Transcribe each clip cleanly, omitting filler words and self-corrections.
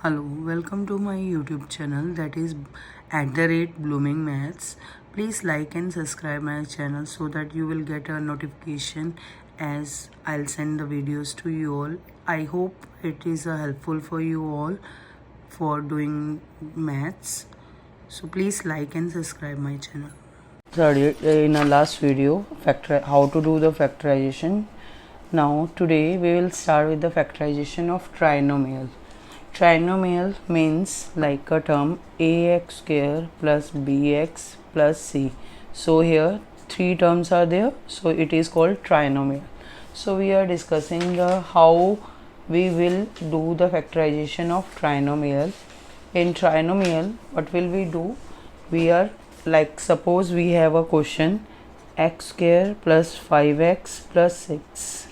Hello, welcome to my YouTube channel that is at the rate Blooming Maths. Please like and subscribe my channel so that you will get a notification as I'll send the videos to you all. I hope it is helpful for you all for doing maths. So please like and subscribe my channel. In our last video, how to do the factorization. Now today we will start with the factorization of trinomial. Trinomial means like a term ax square plus bx plus c. So here three terms are there, so it is called trinomial. So we are discussing how we will do the factorization of trinomial. In trinomial, what will we do? We are like, suppose we have a question x square plus 5x plus 6.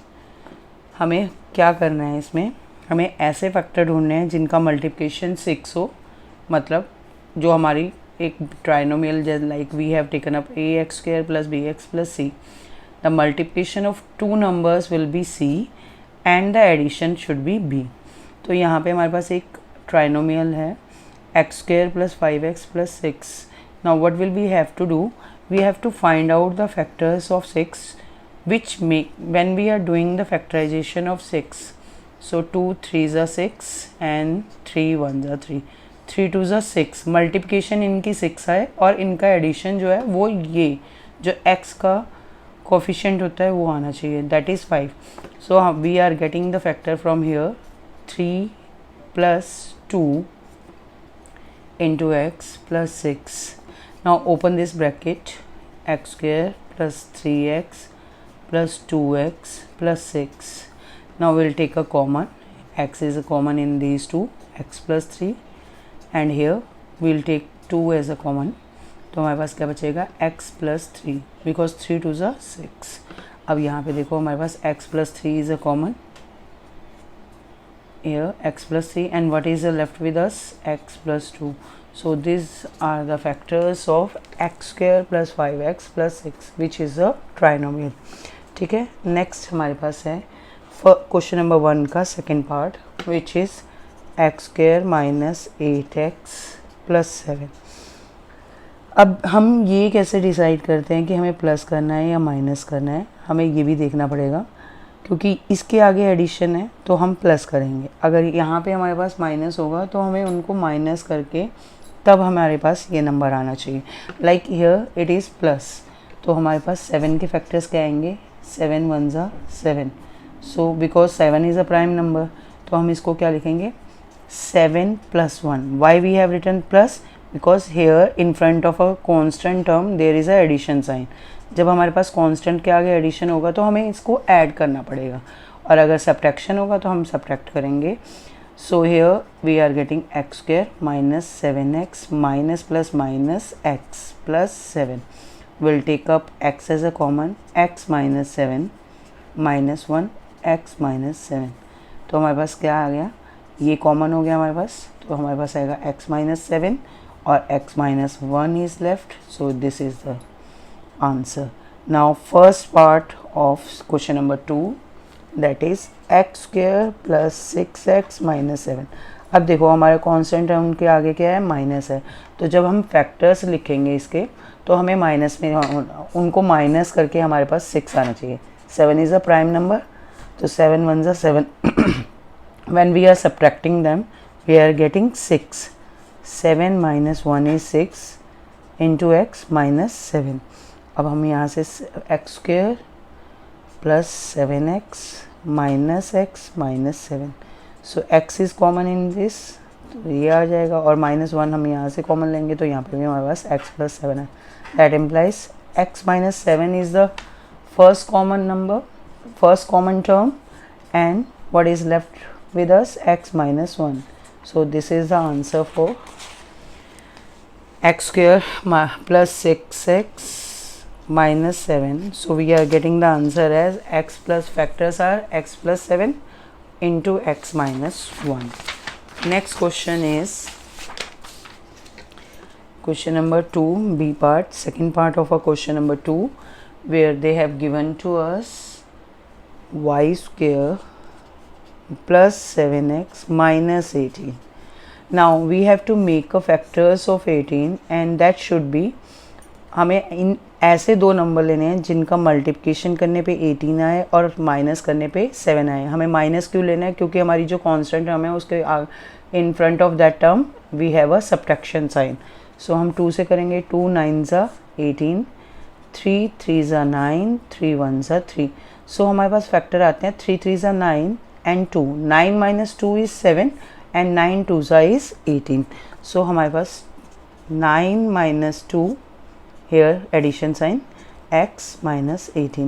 हमें क्या करना है इसमें? हमें ऐसे factor ढूंढने हैं जिनका मल्टीप्लिकेशन 6 हो, मतलब जो हमारी एक trinomial like we have taken up a x square plus b x plus c, the multiplication of two numbers will be c and the addition should be b. तो यहाँ पे हमारे पास एक ट्राइनोमियल है x square plus 5x plus 6. Now what will we have to do? We have to find out the factors of 6 which make when we are doing the factorization of 6. So 2 3s are 6 and 3 1s are 3, 3 2s are 6. Multiplication इनकी 6 है और इनका addition जो है वो ये जो x का कोफिशिएंट होता है वो आना चाहिए, that is 5. So we are getting the factor from here 3 plus 2 into x plus 6. Now open this bracket, x square plus 3x plus 2x plus 6. Now we'll take a common, x is a common in these two, x plus 3, and here we'll take 2 as a common. तो हमारे पास क्या बचेगा x plus 3 because 3 2s are 6. अब यहाँ पे देखो हमारे पास x plus 3 is a common here, x plus 3, and what is left with us? X plus 2. So these are the factors of x square plus 5x plus 6 which is a trinomial. ठीक है, next हमारे पास है question number 1 का second part which is x square minus 8x plus 7. अब हम ये कैसे decide करते हैं कि हमें प्लस करना है या माइनस करना है? हमें ये भी देखना पड़ेगा क्योंकि इसके आगे एडिशन है तो हम प्लस करेंगे. अगर यहाँ पे हमारे पास माइनस होगा तो हमें उनको माइनस करके तब हमारे पास ये नंबर आना चाहिए. Like here it is plus, तो हमारे पास 7 के फैक्टर्स क्या आएंगे? 7 1s are 7. So because 7 is a prime number तो हम इसको क्या लिखेंगे? 7 plus 1. Why we have written plus? Because here in front of a constant term there is a addition sign. जब हमारे पास कॉन्स्टेंट के आगे एडिशन होगा तो हमें इसको ऐड करना पड़ेगा, और अगर सब्ट्रैक्शन होगा तो हम सब्ट्रैक्ट करेंगे. So here we are getting x square minus 7x minus plus minus x plus 7. We'll take up x as a common, x minus 7 minus 1 x minus 7. तो हमारे पास क्या आ गया? ये कॉमन हो गया हमारे पास, तो हमारे पास आएगा x minus 7 और x minus 1 is left. So this is the answer. Now first part of question number 2, that is x square plus 6x minus 7. अब देखो हमारे कॉन्स्टेंट टर्म के आगे क्या है? माइनस है. तो जब हम फैक्टर्स लिखेंगे इसके तो हमें माइनस में उनको माइनस करके हमारे पास 6 आना चाहिए. 7 इज़ अ प्राइम नंबर, तो 7 1s are 7. When we are subtracting them we are getting 6. 7 minus 1 is 6 into x minus 7. अब हम यहाँ से x square plus 7x minus x minus 7. So x is common in this, तो ये आ जाएगा, और minus 1 हम यहाँ से कॉमन लेंगे तो यहाँ पे भी हमारे पास x प्लस 7 है. That implies x minus 7 is the first common number, first common term, and what is left with us? x minus 1. So this is the answer for x square plus 6x minus 7. So we are getting the answer as x plus factors are x plus 7 into x minus 1. Next question is question number 2, B part, second part of a question number 2, where they have given to us y square plus 7x minus 18. Now we have to make a factors of 18 and that should be, हमें इन ऐसे दो number लेने हैं जिनका multiplication करने पे 18 आए और माइनस करने पे 7 आए। हमें माइनस क्यों लेना है? क्योंकि हमारी जो कांस्टेंट टर्म है उसके in front of that term we have a subtraction sign. So हम 2 से करेंगे, 2 9 ज़ा 18, 3 3 ज़ा 9, 3 1 ज़ा 3। सो हमारे पास फैक्टर आते हैं 3 3 ज़ा 9 एंड 2, 9 माइनस 2 इज़ 7 एंड 9 2 ज़ा इज़ 18। सो हमारे पास 9 minus 2, here addition sign, x minus 18,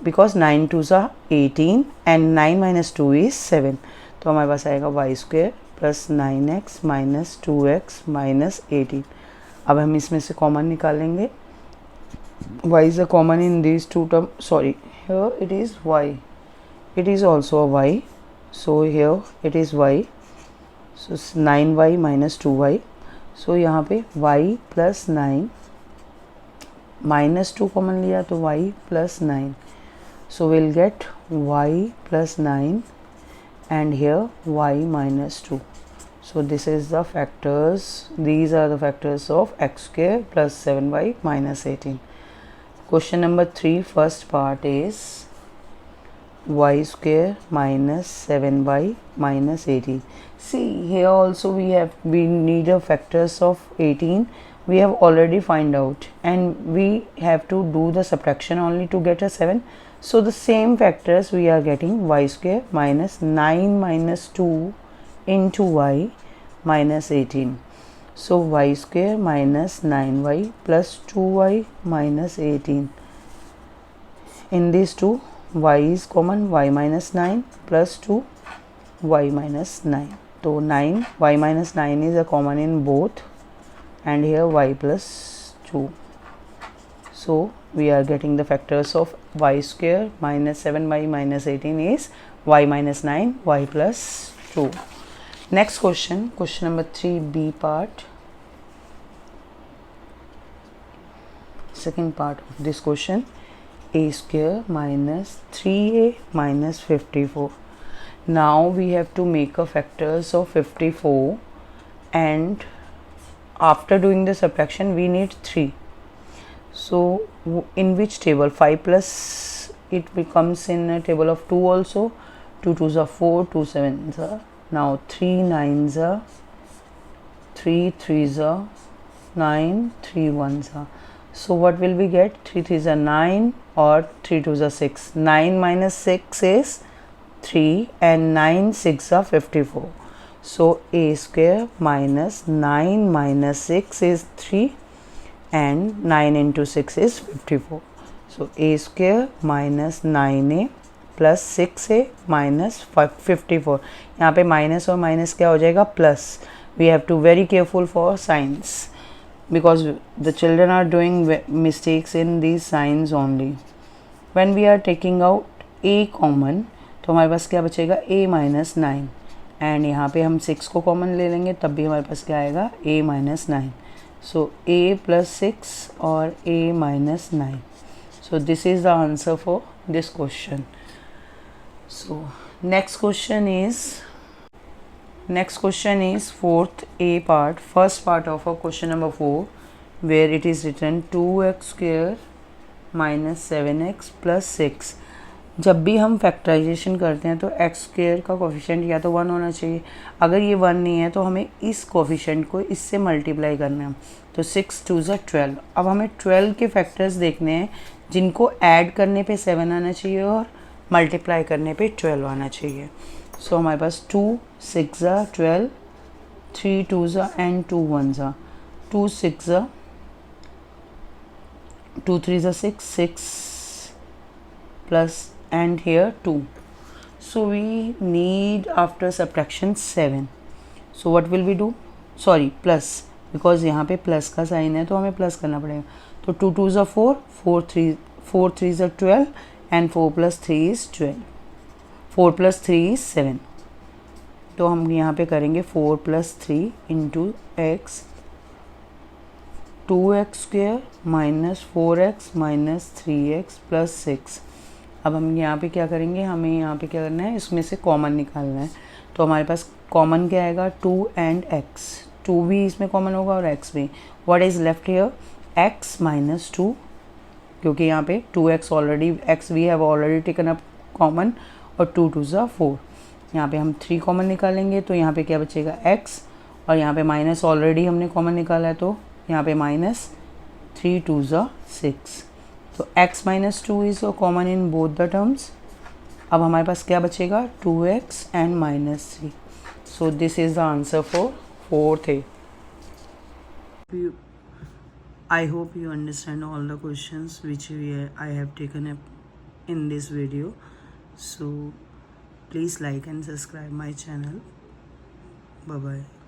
because 9 2s are 18 and 9 minus 2 is 7। तो हमारे पास आएगा y square plus 9x minus 2x minus 18। अब हम इसमें से कॉमन निकालेंगे, y is a common in these two term, sorry here it is y, it is also a y, so here it is y, so 9y minus 2y, so यहाँ पे y plus 9 minus 2 common लिया तो y plus 9, so will get y plus 9 and here y minus 2। So this is the factors, these are the factors of x square plus 7y minus 18। Question number 3 first part is y square minus 7y minus 18. See here also we need a factors of 18. We have already find out and we have to do the subtraction only to get a 7. So the same factors we are getting y square minus 9 minus 2 into y minus 18. So y square minus 9y plus 2y minus 18. In these two, y is common, y minus 9 plus 2 y minus 9. So 9 y minus 9 is a common in both, and here y plus 2. So we are getting the factors of y square minus 7y minus 18 is y minus 9, y plus 2. Next question, question number 3b part, second part of this question, a square minus 3a minus 54. Now we have to make a factors of 54 and after doing the subtraction we need 3. So in which table? 5 plus it becomes in a table of 2 also, 2 2s are 4, 2 7s are, now 3 9s are, 3 3s are 9, 3 1s are. So what will we get? 3 3s are 9 or 3 2s are 6. 9 minus 6 is 3 and 9 6 are 54. So a square minus 9 minus 6 is 3 and 9 into 6 is 54. So a square minus 9a plus 6a minus 54. यहाँ पे minus और minus क्या हो जाएगा? Plus. We have to very careful for signs because the children are doing mistakes in these signs only. When we are taking out a common, तो हमारे पास क्या बचेगा? a minus 9 एंड यहाँ पे हम 6 को कॉमन ले लेंगे तब भी हमारे पास क्या आएगा? a minus 9. So a plus 6 और a minus 9. So this is the answer for this question. So next question is fourth a part, first part of a question number 4 where it is written 2x square minus 7x plus 6. जब भी हम factorisation करते हैं तो x square का coefficient या तो 1 होना चाहिए. अगर ये 1 नहीं है तो हमें इस कोफिशिएंट को इससे मल्टीप्लाई करना है. तो 6 2 ज़ा 12. अब हमें 12 के फैक्टर्स देखने हैं जिनको ऐड करने पे 7 आना चाहिए और मल्टीप्लाई करने पे 12 आना चाहिए. सो हमारे पास 2 6 ज़ा 12, 3 2 ज़ा एंड 2 1 ज़ा, 2 6 ज़ा, 2 3 ज़ा 6, 6 plus and here 2. So we need after subtraction 7. So what will we do? Sorry, plus, because यहाँ पे प्लस का साइन है तो हमें प्लस करना पड़ेगा. तो 2 2 ज़ा 4, 4 3 ज़ा 12 and 4 plus 3 is 12. 4 plus 3 is 7. तो हम यहाँ पे करेंगे 4 plus 3 into x, 2x square minus 4x minus 3x plus 6. अब हम यहाँ पे क्या करेंगे? हमें यहाँ पे क्या करना है? इसमें से कॉमन निकालना है. तो हमारे पास कॉमन क्या आएगा 2 एंड x, 2 भी इसमें कॉमन होगा और x भी. What is left here x minus 2, क्योंकि यहाँ पे 2x already, x we have already taken up common और 2 2 ज़ा 4. यहाँ पे हम 3 कॉमन निकालेंगे तो यहाँ पे क्या बचेगा x, और यहाँ पे माइनस ऑलरेडी हमने कॉमन निकाला है तो यहाँ पे माइनस 3 2 ज़ा 6. तो x minus 2 is common in both the terms. अब हमारे पास क्या बचेगा 2x and minus 3. So this is the answer for 4th A. I hope you understand all the questions which I have taken up in this video. So please like and subscribe my channel. Bye bye.